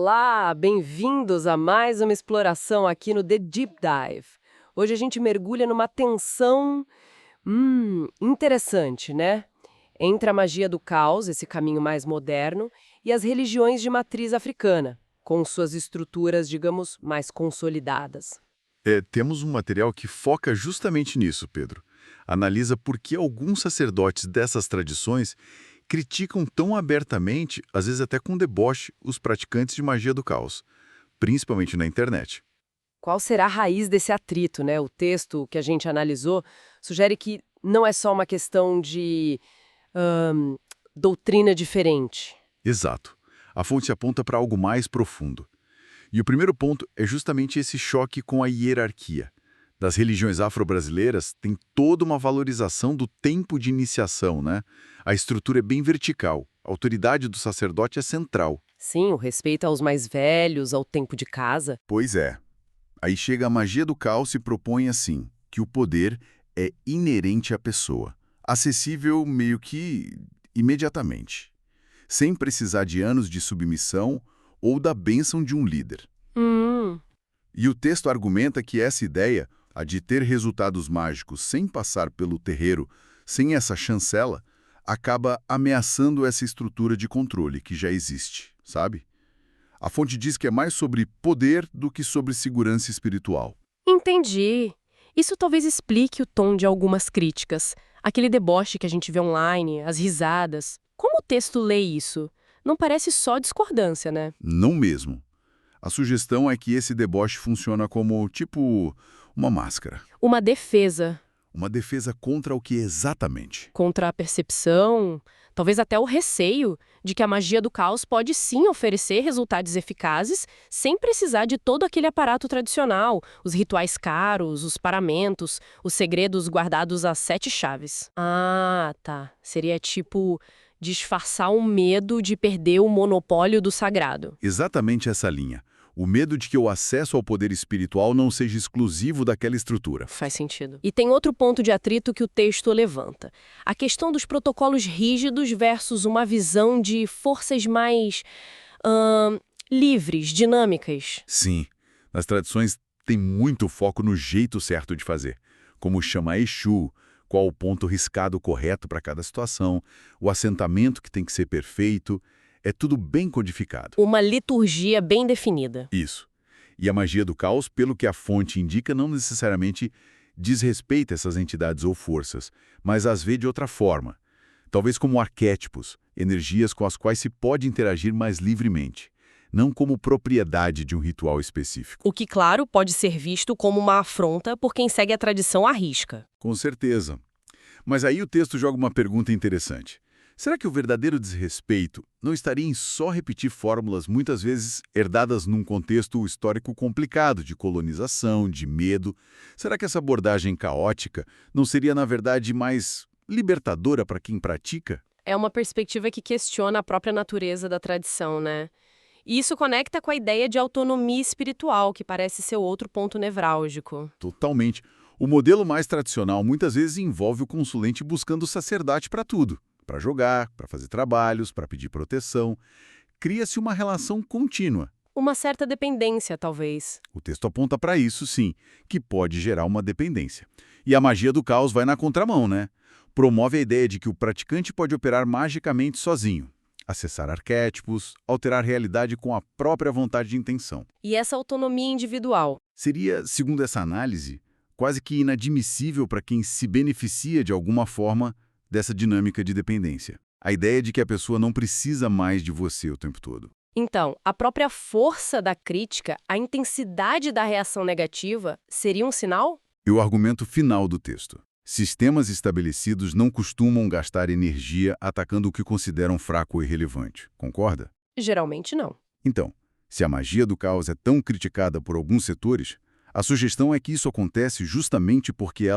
Olá, bem-vindos a mais uma exploração aqui no The Deep Dive. Hoje a gente mergulha numa tensão, interessante, né? Entre a magia do caos, esse caminho mais moderno, e as religiões de matriz africana, com suas estruturas, digamos, mais consolidadas. Temos um material que foca justamente nisso, Pedro. Analisa por que alguns sacerdotes dessas tradições criticam tão abertamente, às vezes até com deboche, os praticantes de magia do caos, principalmente na internet. Qual será a raiz desse atrito, né? O texto que a gente analisou sugere que não é só uma questão de doutrina diferente. Exato. A fonte aponta para algo mais profundo. E o primeiro ponto é justamente esse choque com a hierarquia. Das religiões afro-brasileiras tem toda uma valorização do tempo de iniciação, né? A estrutura é bem vertical, a autoridade do sacerdote é central. Sim, o respeito aos mais velhos, ao tempo de casa. Pois é. Aí chega a magia do caos e propõe assim, que o poder é inerente à pessoa, acessível meio que imediatamente, sem precisar de anos de submissão ou da bênção de um líder. Hum, E o texto argumenta que essa ideia, a de ter resultados mágicos sem passar pelo terreiro, sem essa chancela, acaba ameaçando essa estrutura de controle que já existe, sabe? A fonte diz que é mais sobre poder do que sobre segurança espiritual. entendi. Isso talvez explique o tom de algumas críticas. Aquele deboche que a gente vê online, as risadas. Como o texto lê isso? Não parece só discordância, né? Não mesmo. A sugestão é que esse deboche funciona como, tipo, uma máscara. Uma defesa Uma defesa contra o que exatamente? contra a percepção, talvez até o receio de que a magia do caos pode sim oferecer resultados eficazes sem precisar de todo aquele aparato tradicional, os rituais caros, os paramentos, os segredos guardados às 7 chaves. Ah, tá. Seria tipo disfarçar o medo de perder o monopólio do sagrado. Exatamente essa linha. O medo de que o acesso ao poder espiritual não seja exclusivo daquela estrutura. Faz sentido. E tem outro ponto de atrito que o texto levanta. A questão dos protocolos rígidos versus uma visão de forças mais livres, dinâmicas. Sim, nas tradições tem muito foco no jeito certo de fazer, como chamar Exu, qual o ponto riscado correto para cada situação, o assentamento que tem que ser perfeito, é tudo bem codificado. Uma liturgia bem definida. Isso. E a magia do caos, pelo que a fonte indica, não necessariamente desrespeita essas entidades ou forças, mas as vê de outra forma. Talvez como arquétipos, energias com as quais se pode interagir mais livremente, não como propriedade de um ritual específico. O que, claro, pode ser visto como uma afronta por quem segue a tradição à risca. Com certeza. Mas aí o texto joga uma pergunta interessante. Será que o verdadeiro desrespeito não estaria em só repetir fórmulas muitas vezes herdadas num contexto histórico complicado de colonização, de medo? Será que essa abordagem caótica não seria, na verdade, mais libertadora para quem pratica? É uma perspectiva que questiona a própria natureza da tradição, né? E isso conecta com a ideia de autonomia espiritual, que parece ser outro ponto nevrálgico. Totalmente. O modelo mais tradicional muitas vezes envolve o consulente buscando o sacerdote para tudo. Para jogar, para fazer trabalhos, para pedir proteção. Cria-se uma relação contínua. Uma certa dependência, talvez. O texto aponta para isso, sim, que pode gerar uma dependência. E a magia do caos vai na contramão, né? Promove a ideia de que o praticante pode operar magicamente sozinho, acessar arquétipos, alterar a realidade com a própria vontade de intenção. E essa autonomia individual? Seria, segundo essa análise, quase que inadmissível para quem se beneficia de alguma forma dessa dinâmica de dependência. A ideia de que a pessoa não precisa mais de você o tempo todo. Então, a própria força da crítica, a intensidade da reação negativa, seria um sinal? E o argumento final do texto. Sistemas estabelecidos não costumam gastar energia atacando o que consideram fraco ou irrelevante. Concorda? Geralmente não. Então, se a magia do caos é tão criticada por alguns setores, a sugestão é que isso acontece justamente porque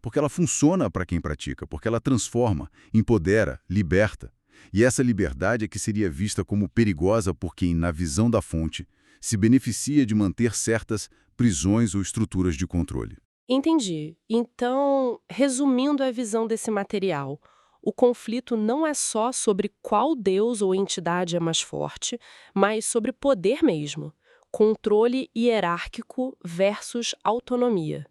porque ela funciona para quem pratica, porque ela transforma, empodera, liberta. E essa liberdade é que seria vista como perigosa por quem, na visão da fonte, se beneficia de manter certas prisões ou estruturas de controle. Entendi. Então, resumindo a visão desse material, o conflito não é só sobre qual deus ou entidade é mais forte, mas sobre poder mesmo. Controle hierárquico versus autonomia.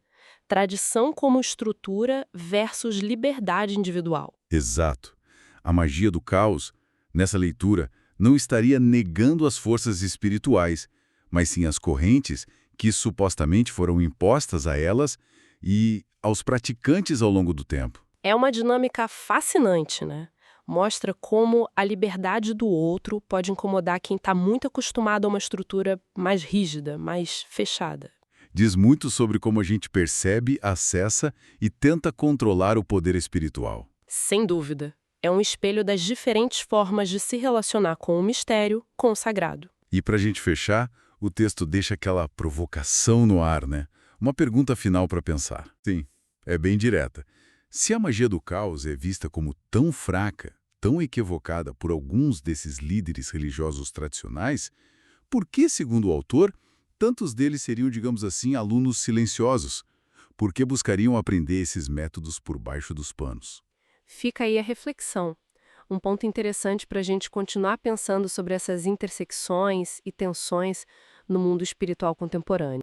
Tradição como estrutura versus liberdade individual. Exato. A magia do caos, nessa leitura, não estaria negando as forças espirituais, mas sim as correntes que supostamente foram impostas a elas e aos praticantes ao longo do tempo. É uma dinâmica fascinante, né? Mostra como a liberdade do outro pode incomodar quem está muito acostumado a uma estrutura mais rígida, mais fechada. Diz muito sobre como a gente percebe, acessa e tenta controlar o poder espiritual. Sem dúvida. É um espelho das diferentes formas de se relacionar com o mistério, com o sagrado. E para a gente fechar, o texto deixa aquela provocação no ar, né? Uma pergunta final para pensar. Sim, é bem direta. Se a magia do caos é vista como tão fraca, tão equivocada por alguns desses líderes religiosos tradicionais, por que, segundo o autor, tantos deles seriam, digamos assim, alunos silenciosos? Por que buscariam aprender esses métodos por baixo dos panos? Fica aí a reflexão. Um ponto interessante para a gente continuar pensando sobre essas intersecções e tensões no mundo espiritual contemporâneo.